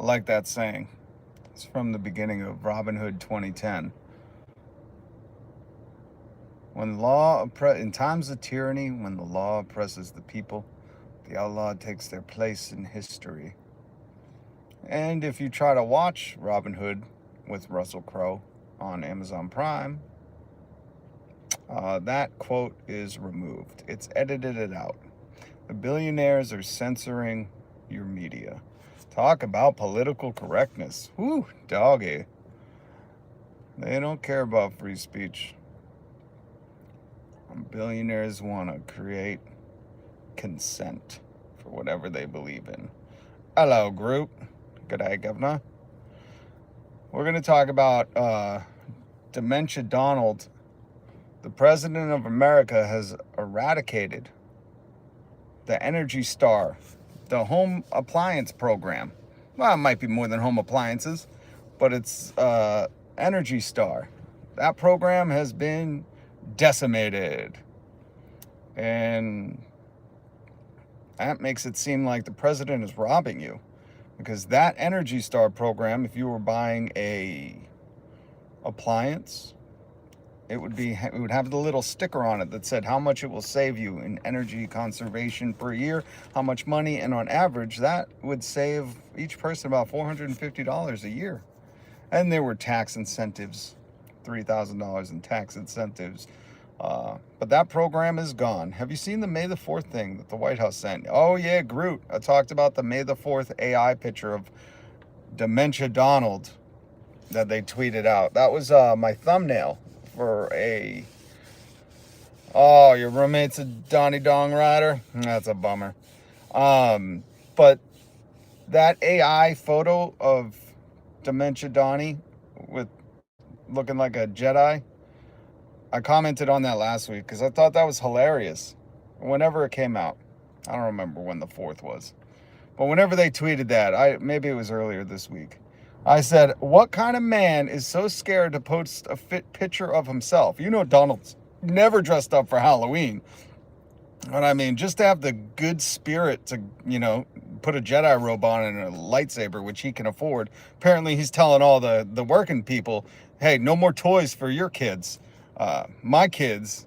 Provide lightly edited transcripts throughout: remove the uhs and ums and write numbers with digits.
I like that saying. It's from the beginning of Robin Hood 2010. In times of tyranny, when the law oppresses the people, the outlaw takes their place in history. And if you try to watch Robin Hood with Russell Crowe on Amazon Prime, that quote is removed. It's edited it out. The billionaires are censoring your media. Talk about political correctness. Whew, doggy. They don't care about free speech. Billionaires want to create consent for whatever they believe in. Hello, group. G'day, governor. We're going to talk about Dementia Donald. The president of America has eradicated the Energy Star, the home appliance program. Well, it might be more than home appliances, but it's Energy Star. That program has been decimated. And that makes it seem like the president is robbing you. Because that Energy Star program, if you were buying a appliance, it would have the little sticker on it that said how much it will save you in energy conservation per year, how much money, and on average that would save each person about $450 a year. And there were tax incentives, $3,000 in tax incentives. But that program is gone. Have you seen the May the 4th thing that the White House sent? Oh yeah, Groot. I talked about the May the 4th AI picture of Dementia Donald that they tweeted out. That was my thumbnail for a... Oh, your roommate's a Donnie Dong rider? That's a bummer. But that AI photo of Dementia Donnie with looking like a Jedi, I commented on that last week because I thought that was hilarious. Whenever it came out, I don't remember when the 4th was, but whenever they tweeted that, maybe it was earlier this week, I said, what kind of man is so scared to post a fit picture of himself? You know, Donald's never dressed up for Halloween. But I mean, just to have the good spirit to, put a Jedi robe on and a lightsaber, which he can afford. Apparently he's telling all the working people, hey, no more toys for your kids. My kids,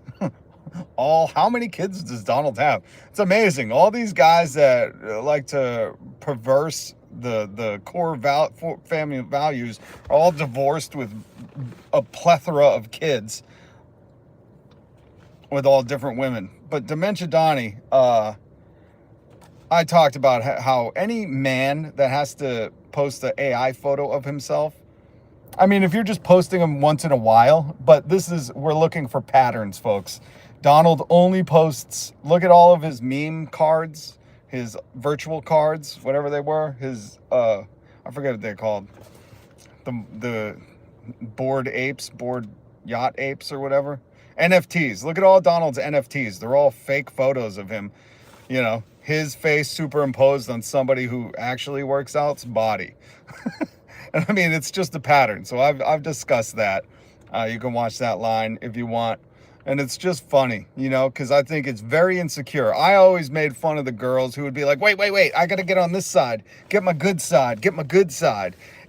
how many kids does Donald have? It's amazing. All these guys that like to perverse the core family values are all divorced with a plethora of kids with all different women. But Dementia Donnie, I talked about how any man that has to post an AI photo of himself, I mean, if you're just posting them once in a while, but we're looking for patterns, folks. Donald only posts, look at all of his meme cards, his virtual cards, whatever they were, his, I forget what they're called, the bored yacht apes or whatever, NFTs. Look at all Donald's NFTs. They're all fake photos of him, his face superimposed on somebody who actually works out's body. I mean, it's just a pattern. So I've discussed that. You can watch that line if you want. And it's just funny, because I think it's very insecure. I always made fun of the girls who would be like, wait, I got to get on this side. Get my good side.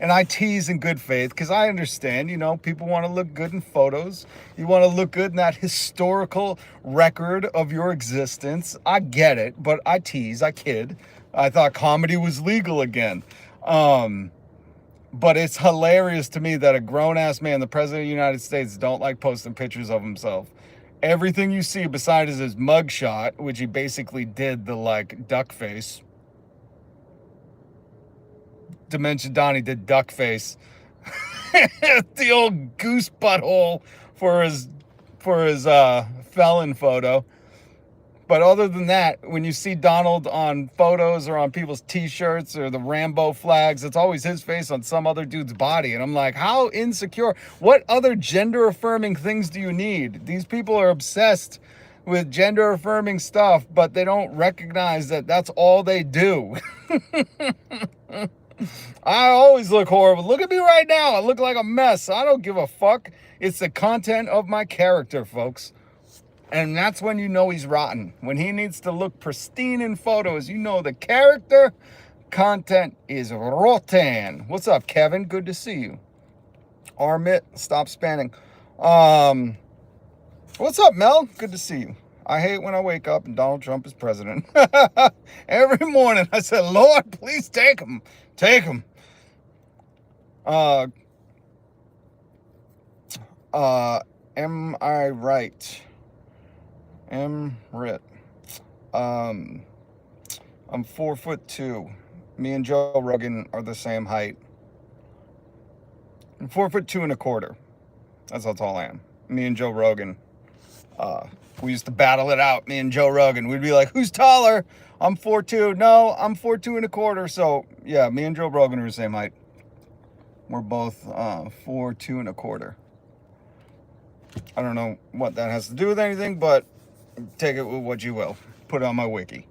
And I tease in good faith because I understand, people want to look good in photos. You want to look good in that historical record of your existence. I get it, but I tease, I kid. I thought comedy was legal again. But it's hilarious to me that a grown-ass man, the president of the United States, don't like posting pictures of himself. Everything you see besides his mugshot, which he basically did the, duck face. Dementia Donnie did duck face. The old goose butthole for his felon photo. But other than that, when you see Donald on photos or on people's t-shirts or the Rambo flags, it's always his face on some other dude's body. And I'm like, how insecure? What other gender-affirming things do you need? These people are obsessed with gender-affirming stuff, but they don't recognize that that's all they do. I always look horrible. Look at me right now. I look like a mess. I don't give a fuck. It's the content of my character, folks. And that's when you know he's rotten. When he needs to look pristine in photos, the character content is rotten. What's up, Kevin? Good to see you. Armit, stop spanning. What's up, Mel? Good to see you. I hate when I wake up and Donald Trump is president. Every morning I said, Lord, please take him. Take him. Am I right? Am right. I'm 4'2". Me and Joe Rogan are the same height. I'm 4'2¼ That's how tall I am. Me and Joe Rogan. We used to battle it out, me and Joe Rogan. We'd be like, who's taller? I'm 4'2". No, I'm 4'2¼ So yeah, me and Joe Rogan are the same height. We're both 4'2¼ I don't know what that has to do with anything, but take it with what you will. Put it on my wiki.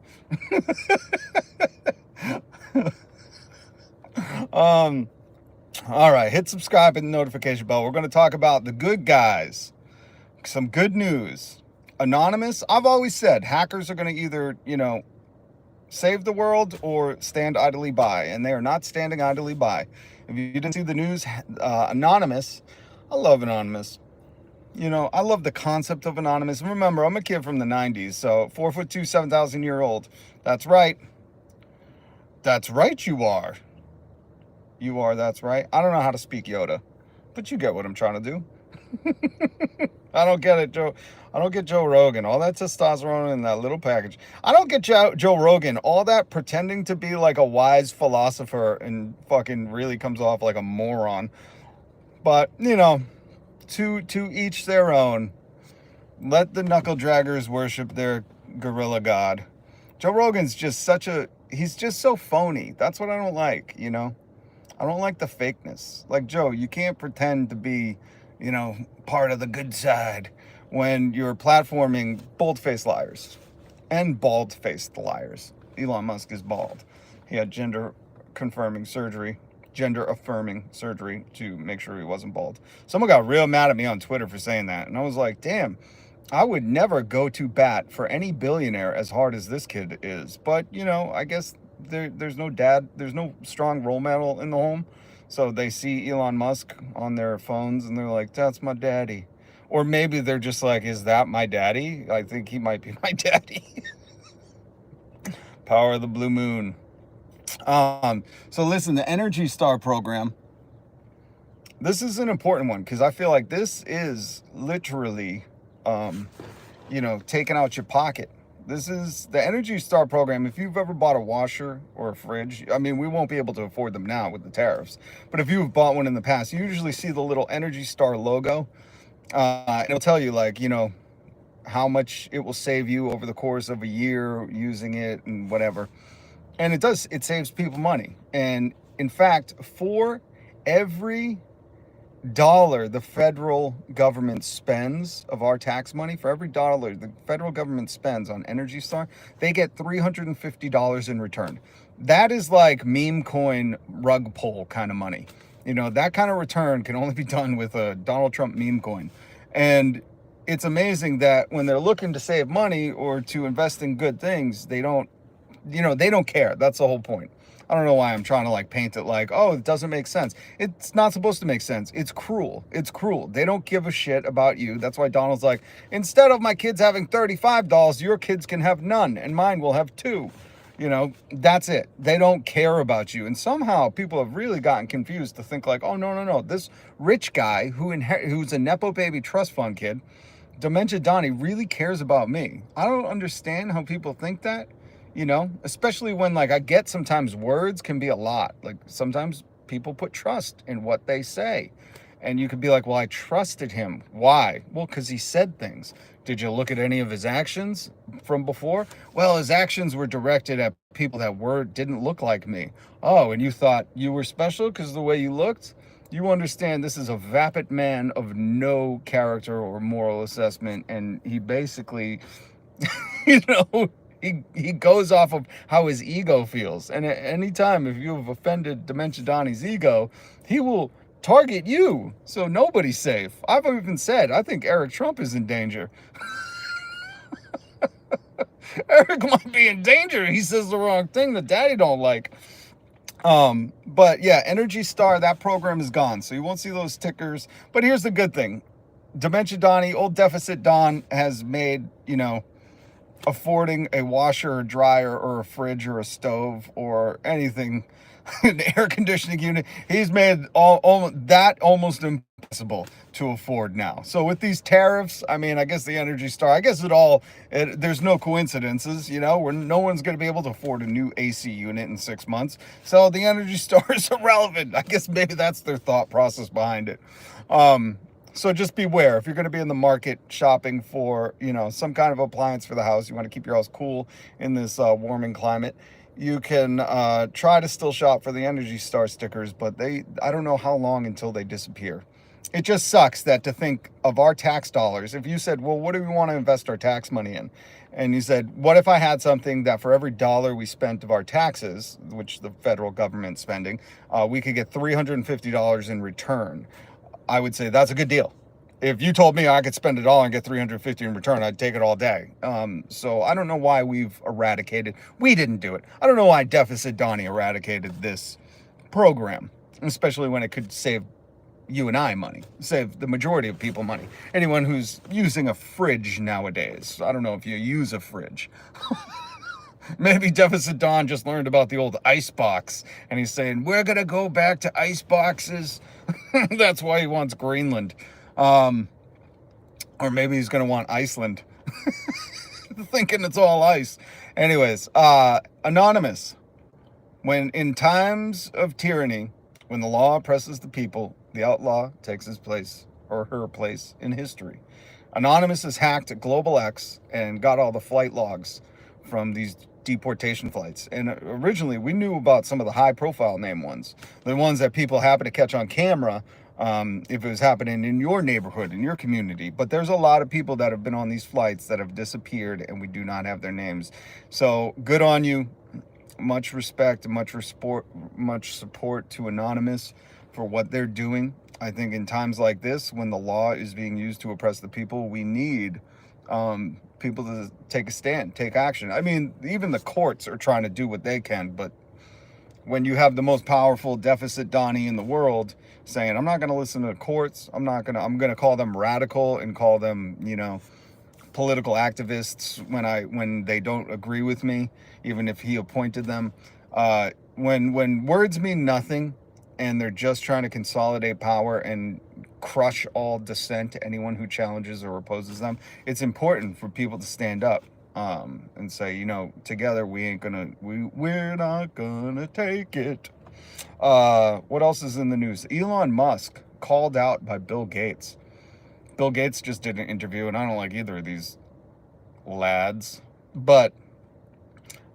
All right, hit subscribe and the notification bell. We're going to talk about the good guys. Some good news. Anonymous, I've always said hackers are going to either, save the world or stand idly by, and they are not standing idly by. If you didn't see the news, Anonymous, I love Anonymous. I love the concept of Anonymous. Remember, I'm a kid from the 90s, so 4'2", 7,000-year-old. That's right. That's right, you are. You are, that's right. I don't know how to speak Yoda, but you get what I'm trying to do. I don't get it, Joe. I don't get Joe Rogan. All that testosterone in that little package. I don't get Joe Rogan. All that pretending to be like a wise philosopher and fucking really comes off like a moron. But, to each their own. Let the knuckle draggers worship their gorilla god. Joe Rogan's just he's just so phony. That's what I don't like, I don't like the fakeness. Like, Joe, you can't pretend to be, part of the good side when you're platforming bold-faced liars and bald-faced liars. Elon Musk is bald. He had gender-affirming surgery to make sure he wasn't bald. Someone got real mad at me on Twitter for saying that, and I was like, damn, I would never go to bat for any billionaire as hard as this kid is. But, I guess there's no dad, there's no strong role model in the home. So they see Elon Musk on their phones and they're like, that's my daddy. Or maybe they're just like, is that my daddy? I think he might be my daddy. Power of the blue moon. So listen, the Energy Star program, this is an important one because I feel like this is literally, taking out your pocket. This is the Energy Star program. If you've ever bought a washer or a fridge, I mean, we won't be able to afford them now with the tariffs, but if you've bought one in the past, you usually see the little Energy Star logo. And it'll tell you how much it will save you over the course of a year using it and whatever. And it saves people money. And in fact, for every dollar the federal government spends of our tax money, for every dollar the federal government spends on Energy Star, they get $350 in return. That is like meme coin rug pull kind of money. That kind of return can only be done with a Donald Trump meme coin. And it's amazing that when they're looking to save money or to invest in good things, they don't care. That's the whole point. I don't know why I'm trying to paint it like, oh, it doesn't make sense. It's not supposed to make sense. It's cruel. It's cruel. They don't give a shit about you. That's why Donald's like, instead of my kids having $35, your kids can have none and mine will have $2. That's it. They don't care about you. And somehow people have really gotten confused to think like, oh, no. This rich guy who's a Nepo baby trust fund kid, Dementia Donnie, really cares about me. I don't understand how people think that. Especially when I get sometimes words can be a lot. Sometimes people put trust in what they say. And you could be like, well, I trusted him. Why? Well, because he said things. Did you look at any of his actions from before? Well, his actions were directed at people that didn't look like me. Oh, and you thought you were special because of the way you looked? You understand this is a vapid man of no character or moral assessment. And he basically, He goes off of how his ego feels. And at any time, if you have offended Dementia Donnie's ego, he will target you. So nobody's safe. I've even said, I think Eric Trump is in danger. Eric might be in danger. He says the wrong thing that daddy don't like. But yeah, Energy Star, that program is gone, so you won't see those tickers. But here's the good thing. Dementia Donnie, old deficit Don, has made, affording a washer or dryer or a fridge or a stove or anything, an air conditioning unit, he's made all that almost impossible to afford now. So with these tariffs, I mean, I guess the Energy Star, I guess there's no coincidences, where no one's going to be able to afford a new AC unit in 6 months. So the Energy Star is irrelevant. I guess maybe that's their thought process behind it. So just beware if you're going to be in the market shopping for, some kind of appliance for the house. You want to keep your house cool in this warming climate. You can try to still shop for the Energy Star stickers, but I don't know how long until they disappear. It just sucks that to think of our tax dollars. If you said, well, what do we want to invest our tax money in? And you said, what if I had something that for every dollar we spent of our taxes, which the federal government's spending, we could get $350 in return? I would say that's a good deal. If you told me I could spend $1 and get $350 in return, I'd take it all day. So I don't know why we didn't do it. I don't know why Deficit Donnie eradicated this program, especially when it could save you and I money, save the majority of people money. Anyone who's using a fridge nowadays. I don't know if you use a fridge. Maybe Deficit Don just learned about the old ice box and he's saying, we're going to go back to ice boxes. That's why he wants Greenland. Or maybe he's going to want Iceland. Thinking it's all ice. Anyways, Anonymous. When in times of tyranny, when the law oppresses the people, the outlaw takes his place or her place in history. Anonymous has hacked GlobalX and got all the flight logs from these deportation flights. And originally we knew about some of the high profile name ones, the ones that people happen to catch on camera, if it was happening in your neighborhood, in your community. But there's a lot of people that have been on these flights that have disappeared and we do not have their names. So good on you. Much respect, much support to Anonymous for what they're doing. I think in times like this, when the law is being used to oppress the people, we need people to take a stand, take action. I mean, even the courts are trying to do what they can, but when you have the most powerful Deficit Donnie in the world saying, I'm not going to listen to the courts, I'm going to call them radical and call them, political activists when they don't agree with me, even if he appointed them. When words mean nothing and they're just trying to consolidate power and crush all dissent to anyone who challenges or opposes them, it's important for people to stand up and say, together we're not gonna take it. What else is in the news? Elon Musk called out by Bill Gates. Bill Gates just did an interview, and I don't like either of these lads, but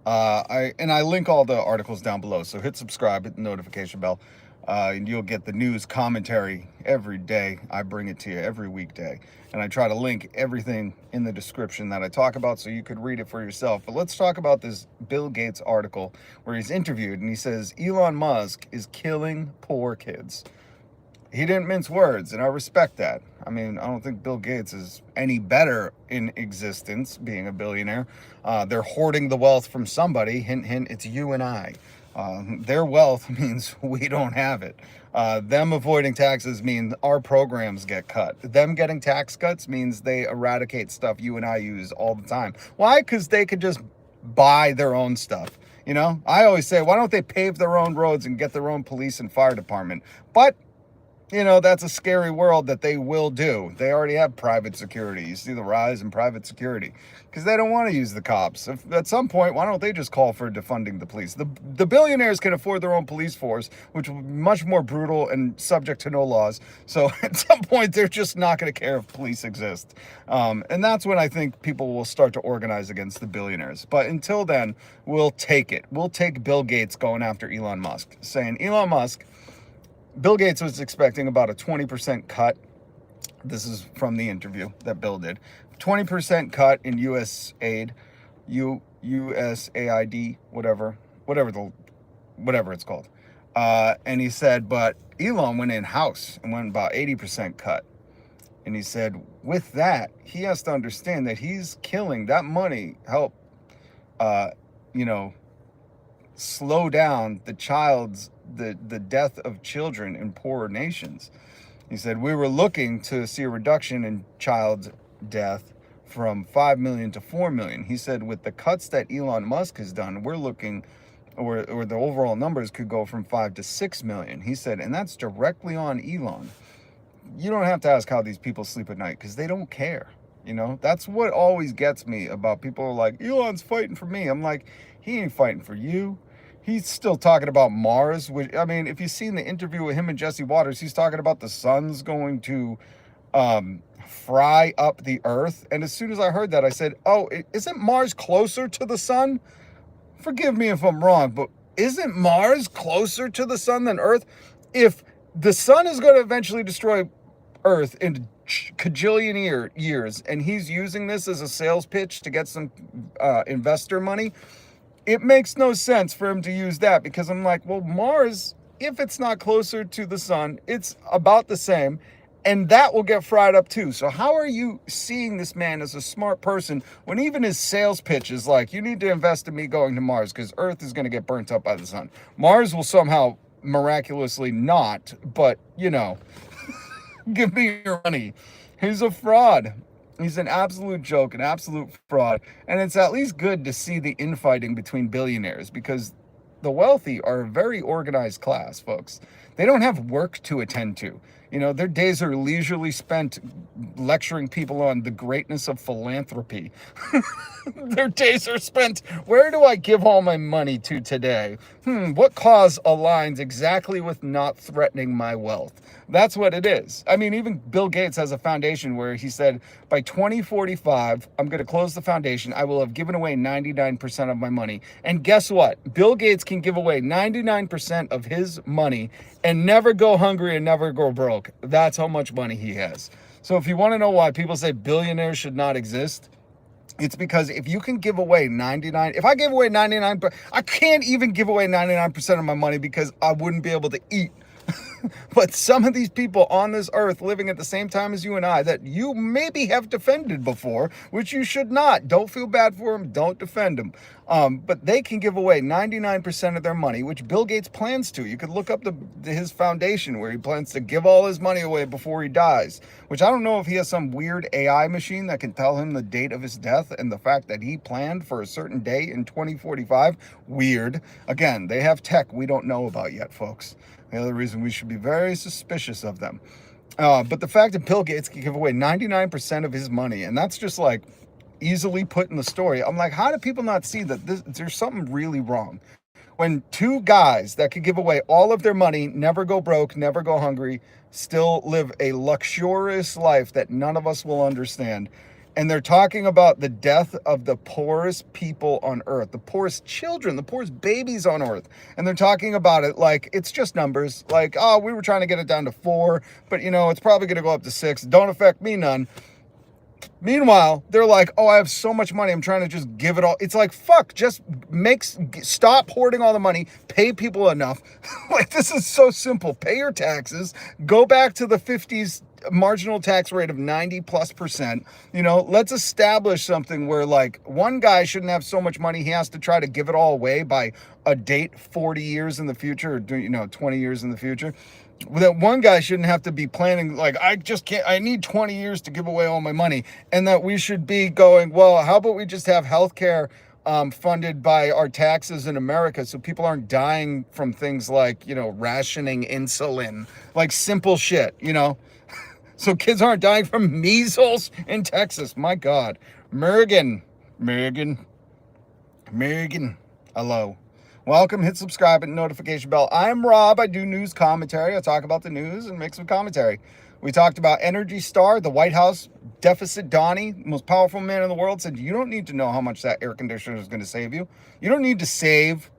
I link all the articles down below, so hit subscribe, hit the notification bell, and you'll get the news commentary every day. I bring it to you every weekday, and I try to link everything in the description that I talk about so you could read it for yourself. But let's talk about this Bill Gates article where he's interviewed, and he says Elon Musk is killing poor kids. He didn't mince words, and I respect that. I mean, I don't think Bill Gates is any better in existence, being a billionaire. They're hoarding the wealth from somebody. Hint, hint, it's you and I. Their wealth means we don't have it. Them avoiding taxes means our programs get cut. Them getting tax cuts means they eradicate stuff you and I use all the time. Why? Because they could just buy their own stuff. I always say, why don't they pave their own roads and get their own police and fire department? But that's a scary world that they will do. They already have private security. You see the rise in private security because they don't want to use the cops. If, at some point, why don't they just call for defunding the police? The billionaires can afford their own police force, which will be much more brutal and subject to no laws. So at some point, they're just not going to care if police exist. And that's when I think people will start to organize against the billionaires. But until then, we'll take it. We'll take Bill Gates going after Elon Musk, saying, Elon Musk, Bill Gates was expecting about a 20% cut. This is from the interview that Bill did. 20% cut in U.S. aid, USAID, whatever it's called. And he said, but Elon went in-house and went about 80% cut. And he said, with that, he has to understand that he's killing that money, help, slow down the death of children in poorer nations. He said, we were looking to see a reduction in child death from 5 million to 4 million. He said, with the cuts that Elon Musk has done, we're looking, or the overall numbers could go from 5 to 6 million. He said, and that's directly on Elon. You don't have to ask how these people sleep at night, because they don't care. You know, that's what always gets me about people like, Elon's fighting for me. I'm like, he ain't fighting for you. He's still talking about Mars, which, I mean, if you've seen the interview with him and Jesse Waters, he's talking about the sun's going to fry up the Earth. And as soon as I heard that, I said, oh, isn't Mars closer to the sun? Forgive me if I'm wrong, but isn't Mars closer to the sun than Earth? If the sun is going to eventually destroy Earth in cajillion years, and he's using this as a sales pitch to get some investor money, it makes no sense for him to use that, because I'm like, well, Mars, if it's not closer to the sun, it's about the same, and that will get fried up too. So how are you seeing this man as a smart person when even his sales pitch is like, you need to invest in me going to Mars because Earth is going to get burnt up by the sun. Mars will somehow miraculously not, but, you know, give me your money. He's a fraud. He's an absolute joke, an absolute fraud. And it's at least good to see the infighting between billionaires, because the wealthy are a very organized class, folks. They don't have work to attend to. You know, their days are leisurely spent lecturing people on the greatness of philanthropy. Their days are spent, where do I give all my money to today? What cause aligns exactly with not threatening my wealth? That's what it is. I mean, even Bill Gates has a foundation where he said, by 2045, I'm going to close the foundation. I will have given away 99% of my money. And guess what? Bill Gates can give away 99% of his money and never go hungry and never go broke. That's how much money he has. So if you want to know why people say billionaires should not exist, it's because if you can give away 99, if I gave away 99, I can't even give away 99% of my money because I wouldn't be able to eat. But some of these people on this earth living at the same time as you and I that you maybe have defended before, which you should not. Don't feel bad for them. Don't defend them. But they can give away 99% of their money, which Bill Gates plans to. You could look up his foundation where he plans to give all his money away before he dies, which I don't know if he has some weird AI machine that can tell him the date of his death and the fact that he planned for a certain day in 2045. Weird. Again, they have tech we don't know about yet, folks. The other reason we should be very suspicious of them. But the fact that Bill Gates can give away 99% of his money, and that's just like easily put in the story. I'm like, how do people not see that there's something really wrong? When two guys that could give away all of their money, never go broke, never go hungry, still live a luxurious life that none of us will understand. And they're talking about the death of the poorest people on earth, the poorest children, the poorest babies on earth. And they're talking about it like it's just numbers. Like, oh, we were trying to get it down to 4, but you know, it's probably going to go up to 6. Don't affect me none. Meanwhile, they're like, oh, I have so much money, I'm trying to just give it all. It's like, fuck, just stop hoarding all the money, pay people enough. Like, this is so simple. Pay your taxes, go back to the 50s marginal tax rate of 90+%. You know, let's establish something where like one guy shouldn't have so much money he has to try to give it all away by a date 40 years in the future, or, you know, 20 years in the future. That one guy shouldn't have to be planning like, I just can't, I need 20 years to give away all my money. And that we should be going, well, how about we just have healthcare funded by our taxes in America so people aren't dying from things like, you know, rationing insulin, like simple shit, you know? So kids aren't dying from measles in Texas. My God. Mergen. Hello. Welcome. Hit subscribe and notification bell. I'm Rob. I do news commentary. I talk about the news and make some commentary. We talked about Energy Star, the White House deficit Donnie, most powerful man in the world, said you don't need to know how much that air conditioner is going to save you. You don't need to save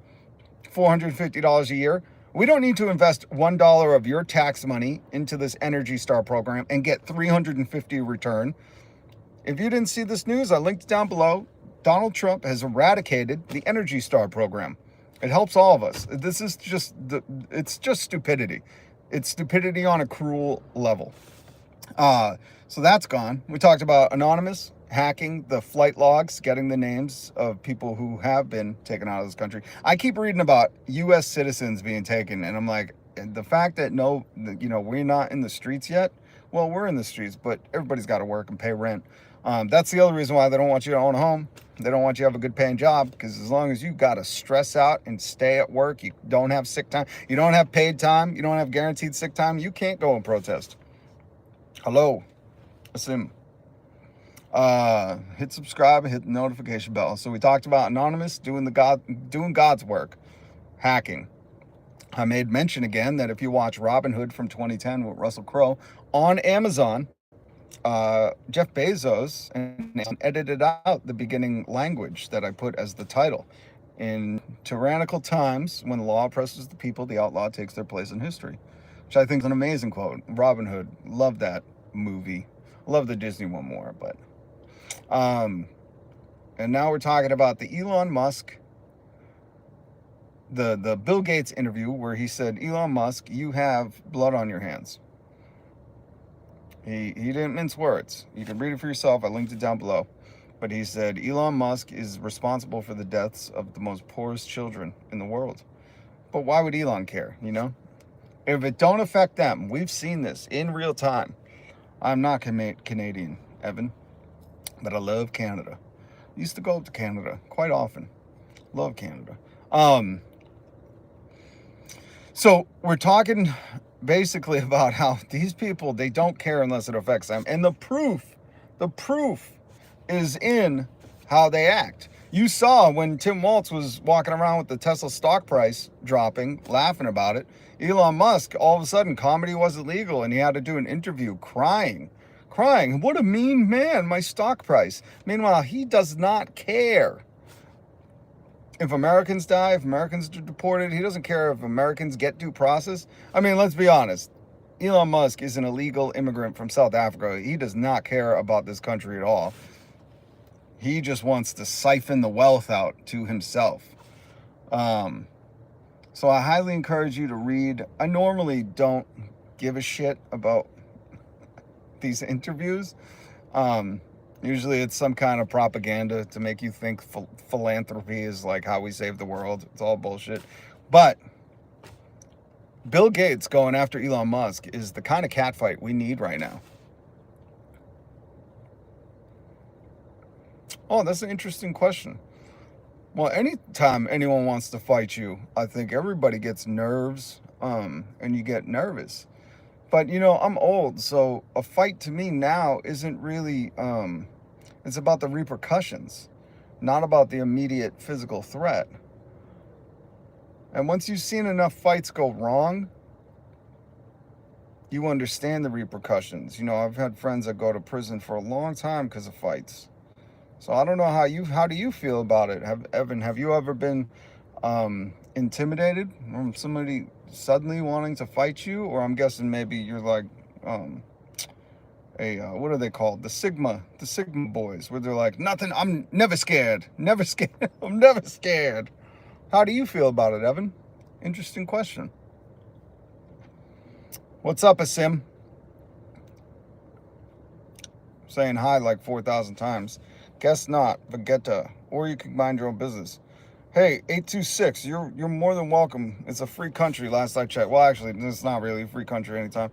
$450 a year. We don't need to invest $1 of your tax money into this Energy Star program and get $350 return. If you didn't see this news, I linked it down below. Donald Trump has eradicated the Energy Star program. It helps all of us. This is just it's just stupidity. It's stupidity on a cruel level. So that's gone. We talked about Anonymous. hacking the flight logs, getting the names of people who have been taken out of this country. I keep reading about U.S. citizens being taken, and I'm like, the fact that we're not in the streets yet. Well, we're in the streets, but everybody's got to work and pay rent. That's the other reason why they don't want you to own a home. They don't want you to have a good paying job, because as long as you got to stress out and stay at work, you don't have sick time, you don't have paid time, you don't have guaranteed sick time, you can't go and protest. Hello, Sim. Hit subscribe and hit the notification bell. So we talked about Anonymous doing God's work, hacking. I made mention again that if you watch Robin Hood from 2010 with Russell Crowe on Amazon, Jeff Bezos edited out the beginning language that I put as the title. In tyrannical times, when the law oppresses the people, the outlaw takes their place in history, which I think is an amazing quote. Robin Hood, love that movie. Love the Disney one more, but and now we're talking about the Elon Musk, the Bill Gates interview, where he said, Elon Musk, you have blood on your hands. He didn't mince words. You can read it for yourself. I linked it down below. But he said Elon Musk is responsible for the deaths of the most poorest children in the world. But why would Elon care, If it don't affect them, we've seen this in real time. I'm not Canadian, Evan, but I love Canada. Used to go up to Canada quite often. Love Canada. So we're talking basically about how these people, they don't care unless it affects them. And the proof is in how they act. You saw when Tim Waltz was walking around with the Tesla stock price dropping, laughing about it. Elon Musk, all of a sudden, comedy wasn't legal, and he had to do an interview crying. What a mean man, my stock price. Meanwhile, he does not care if Americans die, if Americans are deported. He doesn't care if Americans get due process. I mean, let's be honest. Elon Musk is an illegal immigrant from South Africa. He does not care about this country at all. He just wants to siphon the wealth out to himself. So I highly encourage you to read. I normally don't give a shit about these interviews. Usually it's some kind of propaganda to make you think philanthropy is like how we save the world. It's all bullshit. But Bill Gates going after Elon Musk is the kind of catfight we need right now. Oh, that's an interesting question. Well, anytime anyone wants to fight you, I think everybody gets nerves, and you get nervous. But, I'm old, so a fight to me now isn't really, it's about the repercussions, not about the immediate physical threat. And once you've seen enough fights go wrong, you understand the repercussions. I've had friends that go to prison for a long time because of fights. So I don't know how do you feel about it? Evan, have you ever been intimidated from somebody suddenly wanting to fight you? Or I'm guessing maybe you're like what are they called? The Sigma boys, where they're like, nothing, I'm never scared. I'm never scared. How do you feel about it, Evan? Interesting question. What's up, Asim? Saying hi like 4,000 times. Guess not, Vegeta. Or you can mind your own business. Hey, 826, you're more than welcome. It's a free country, last I checked. Well, actually, it's not really a free country anytime.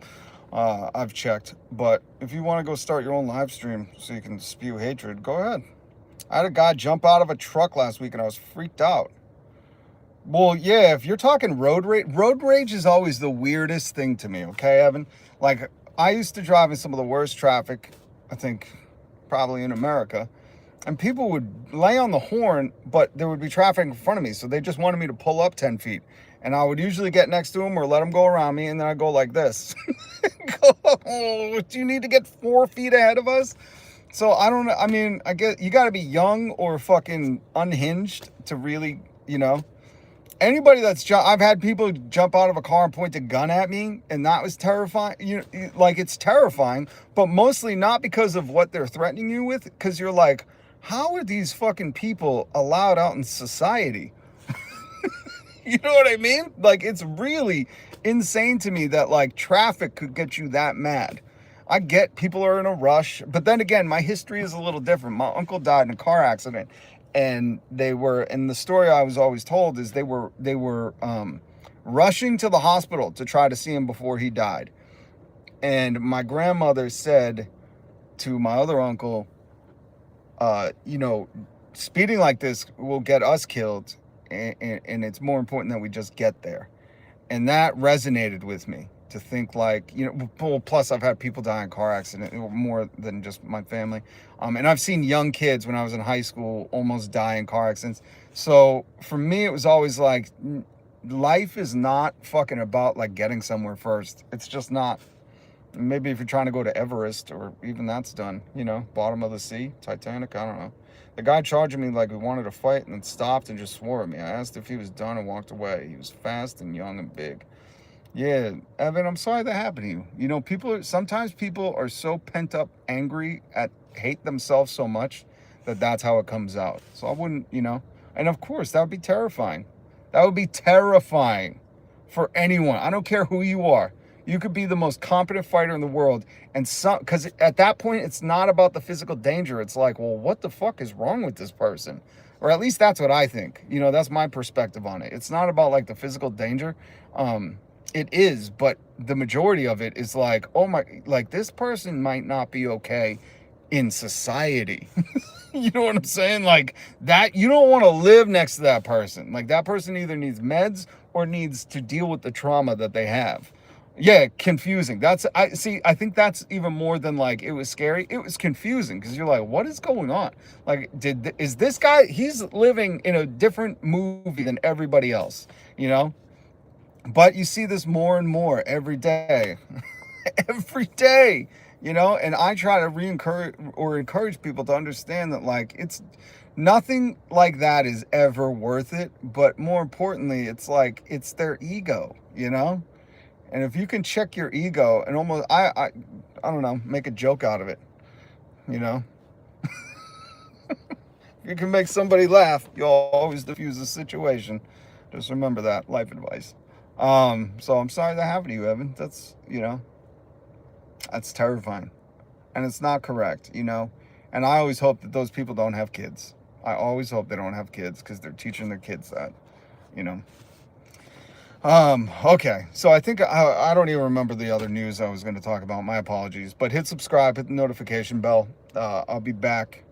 I've checked. But if you want to go start your own live stream so you can spew hatred, go ahead. I had a guy jump out of a truck last week and I was freaked out. Well, yeah, if you're talking road rage is always the weirdest thing to me, okay, Evan? Like, I used to drive in some of the worst traffic, I think, probably in America. And people would lay on the horn, but there would be traffic in front of me. So they just wanted me to pull up 10 feet. And I would usually get next to them or let them go around me. And then I'd go like this. Oh, do you need to get 4 feet ahead of us? So I don't know. I mean, I guess you got to be young or fucking unhinged to really, Anybody that's I've had people jump out of a car and point a gun at me, and that was terrifying. It's terrifying, but mostly not because of what they're threatening you with, because you're like, how are these fucking people allowed out in society? You know what I mean? Like, it's really insane to me that, like, traffic could get you that mad. I get people are in a rush, but then again, my history is a little different. My uncle died in a car accident, and the story I was always told is they were rushing to the hospital to try to see him before he died. And my grandmother said to my other uncle, you know, speeding like this will get us killed, and it's more important that we just get there. And that resonated with me, to think like, you know, well, plus I've had people die in car accidents more than just my family. And I've seen young kids when I was in high school almost die in car accidents. So for me, it was always like, life is not fucking about like getting somewhere first. It's just not. Maybe if you're trying to go to Everest, or even that's done, you know, bottom of the sea, Titanic, I don't know. The guy charging me like we wanted to fight, and then stopped and just swore at me. I asked if he was done and walked away. He was fast and young and big. Yeah, Evan, I'm sorry that happened to you. You know, sometimes people are so pent up, angry, hate themselves so much that that's how it comes out. So I wouldn't, you know, and of course that would be terrifying. That would be terrifying for anyone. I don't care who you are. You could be the most competent fighter in the world, and because at that point, it's not about the physical danger. It's like, well, what the fuck is wrong with this person? Or at least that's what I think. You know, that's my perspective on it. It's not about like the physical danger. It is, but the majority of it is like, oh my, like this person might not be okay in society. You know what I'm saying? Like that, you don't want to live next to that person. Like that person either needs meds or needs to deal with the trauma that they have. Yeah, confusing. I think that's even more than like it was scary. It was confusing, because you're like, what is going on? Like, is this guy, he's living in a different movie than everybody else, you know? But you see this more and more every day. Every day, you know? And I try to encourage people to understand that like it's nothing like that is ever worth it, but more importantly, it's like it's their ego, you know? And if you can check your ego and almost, I don't know, make a joke out of it, you know? If you can make somebody laugh, you'll always diffuse the situation. Just remember that, life advice. So I'm sorry that happened to you, Evan. That's, you know, that's terrifying. And it's not correct, you know? And I always hope that those people don't have kids. I always hope they don't have kids, because they're teaching their kids that, you know? Okay, so I think I don't even remember the other news I was going to talk about. My apologies, but hit subscribe, hit the notification bell. I'll be back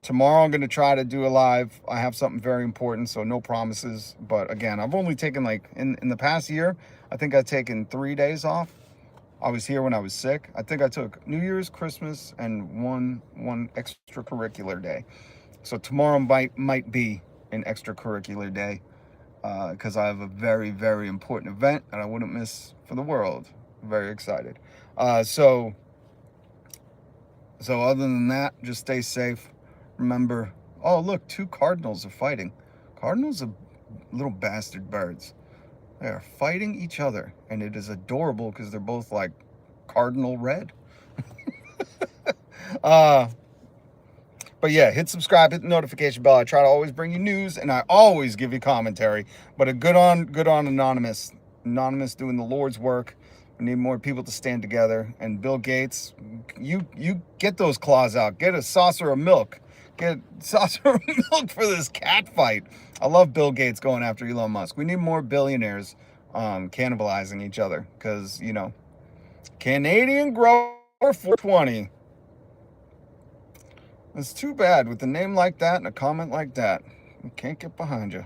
tomorrow. I'm going to try to do a live. I have something very important, so no promises. But again, I've only taken like in the past year, I think I've taken 3 days off. I was here when I was sick. I think I took New Year's, Christmas, and one extracurricular day. So tomorrow might be an extracurricular day, because I have a very, very important event and I wouldn't miss for the world. Very excited. So other than that, just stay safe. Remember, oh look, 2 cardinals are fighting. Cardinals are little bastard birds. They are fighting each other, and it is adorable because they're both like cardinal red. But yeah, hit subscribe, hit the notification bell. I try to always bring you news, and I always give you commentary. But a good on Anonymous doing the Lord's work. We need more people to stand together. And Bill Gates, you get those claws out. Get a saucer of milk. Get a saucer of milk for this cat fight. I love Bill Gates going after Elon Musk. We need more billionaires cannibalizing each other, because, you know, Canadian grower 420. It's too bad with a name like that and a comment like that. We can't get behind you.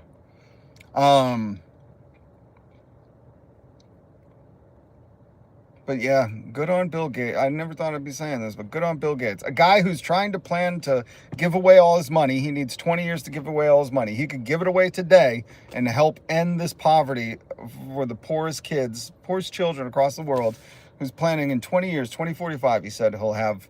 But yeah, good on Bill Gates. I never thought I'd be saying this, but good on Bill Gates. A guy who's trying to plan to give away all his money. He needs 20 years to give away all his money. He could give it away today and help end this poverty for the poorest children across the world, who's planning in 20 years, 2045, he said he'll have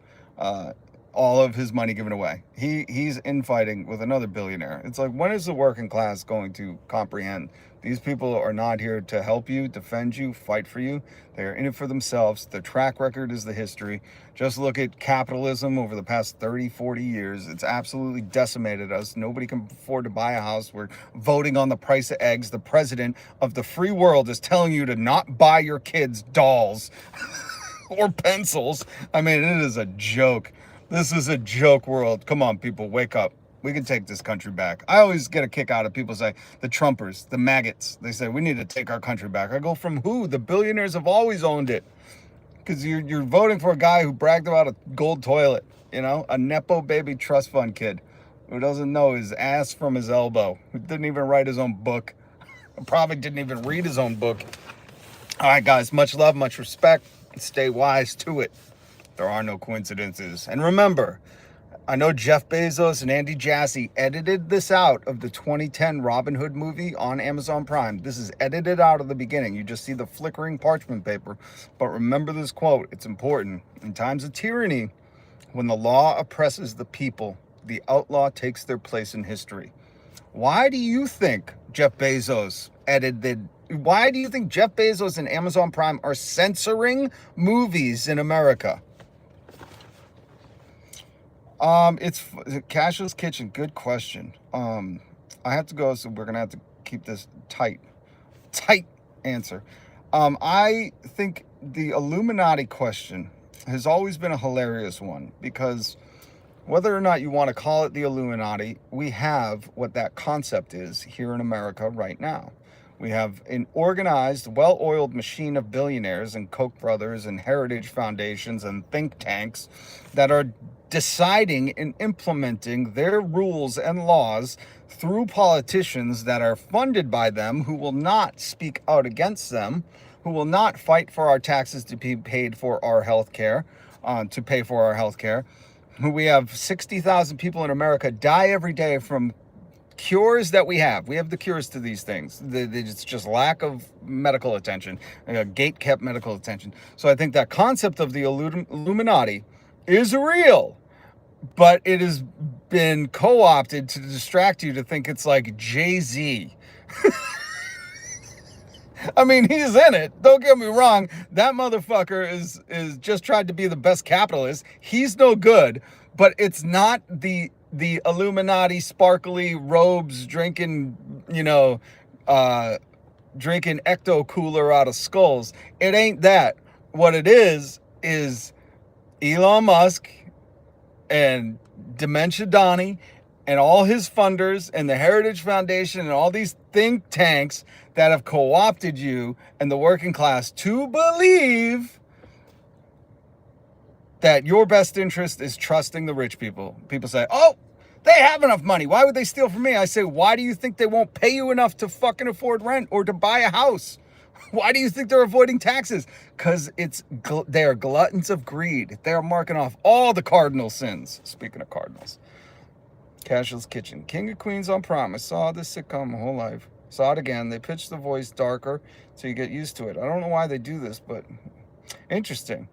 all of his money given away. He's infighting with another billionaire. It's like, when is the working class going to comprehend? These people are not here to help you, defend you, fight for you. They are in it for themselves. Their track record is the history. Just look at capitalism over the past 30, 40 years. It's absolutely decimated us. Nobody can afford to buy a house. We're voting on the price of eggs. The president of the free world is telling you to not buy your kids dolls. or pencils. I mean, it is a joke. This is a joke world. Come on, people, wake up. We can take this country back. I always get a kick out of people say, the Trumpers, the maggots. They say, we need to take our country back. I go, from who? The billionaires have always owned it. Because you're voting for a guy who bragged about a gold toilet, you know? A Nepo baby trust fund kid who doesn't know his ass from his elbow, who didn't even write his own book, probably didn't even read his own book. All right, guys, much love, much respect. Stay wise to it. There are no coincidences. And remember, I know Jeff Bezos and Andy Jassy edited this out of the 2010 Robin Hood movie on Amazon Prime. This is edited out of the beginning. You just see the flickering parchment paper. But remember this quote. It's important. In times of tyranny, when the law oppresses the people, the outlaw takes their place in history. Why do you think Jeff Bezos why do you think Jeff Bezos and Amazon Prime are censoring movies in America? It's Cash's Kitchen. Good question. I have to go, so we're gonna have to keep this tight answer. I think the Illuminati question has always been a hilarious one, because whether or not you want to call it the Illuminati, we have what that concept is here in America right now. We have an organized, well-oiled machine of billionaires and Koch brothers and heritage foundations and think tanks that are deciding and implementing their rules and laws through politicians that are funded by them, who will not speak out against them, who will not fight for our taxes to be paid for our health care, to pay for our health care. We have 60,000 people in America die every day from cures that we have. We have the cures to these things. It's just lack of medical attention, gate-kept medical attention. So I think that concept of the Illuminati is real, but it has been co-opted to distract you to think it's like Jay-Z. I mean, he's in it. Don't get me wrong. That motherfucker is just tried to be the best capitalist. He's no good, but it's not the Illuminati sparkly robes drinking, drinking ecto cooler out of skulls. It ain't that. What it is Elon Musk and Dementia Donnie and all his funders and the Heritage Foundation and all these think tanks that have co-opted you and the working class to believe that your best interest is trusting the rich people. People say, oh, they have enough money. Why would they steal from me? I say, why do you think they won't pay you enough to fucking afford rent or to buy a house? Why do you think they're avoiding taxes? Because they are gluttons of greed. They are marking off all the cardinal sins. Speaking of cardinals. Cash's Kitchen. King of Queens on Prom. I saw this sitcom my whole life. Saw it again. They pitched the voice darker so you get used to it. I don't know why they do this, but interesting.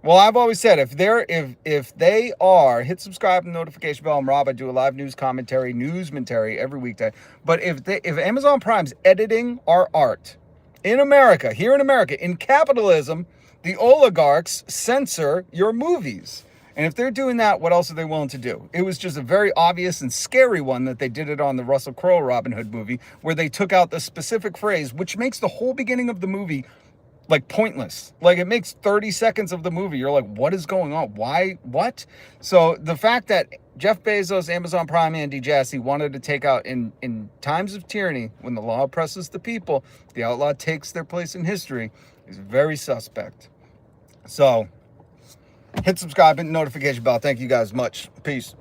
Well, I've always said, if they are, hit subscribe and notification bell. I'm Rob. I do a live news commentary, newsmentary every weekday. But if Amazon Prime's editing our art in America, here in America, in capitalism, the oligarchs censor your movies. And if they're doing that, what else are they willing to do? It was just a very obvious and scary one that they did it on the Russell Crowe Robin Hood movie, where they took out the specific phrase, which makes the whole beginning of the movie like pointless. Like, it makes 30 seconds of the movie. You're like, what is going on? Why? What? So the fact that Jeff Bezos, Amazon Prime, Andy Jassy wanted to take out in times of tyranny, when the law oppresses the people, the outlaw takes their place in history, is very suspect. So hit subscribe and notification bell. Thank you guys much. Peace.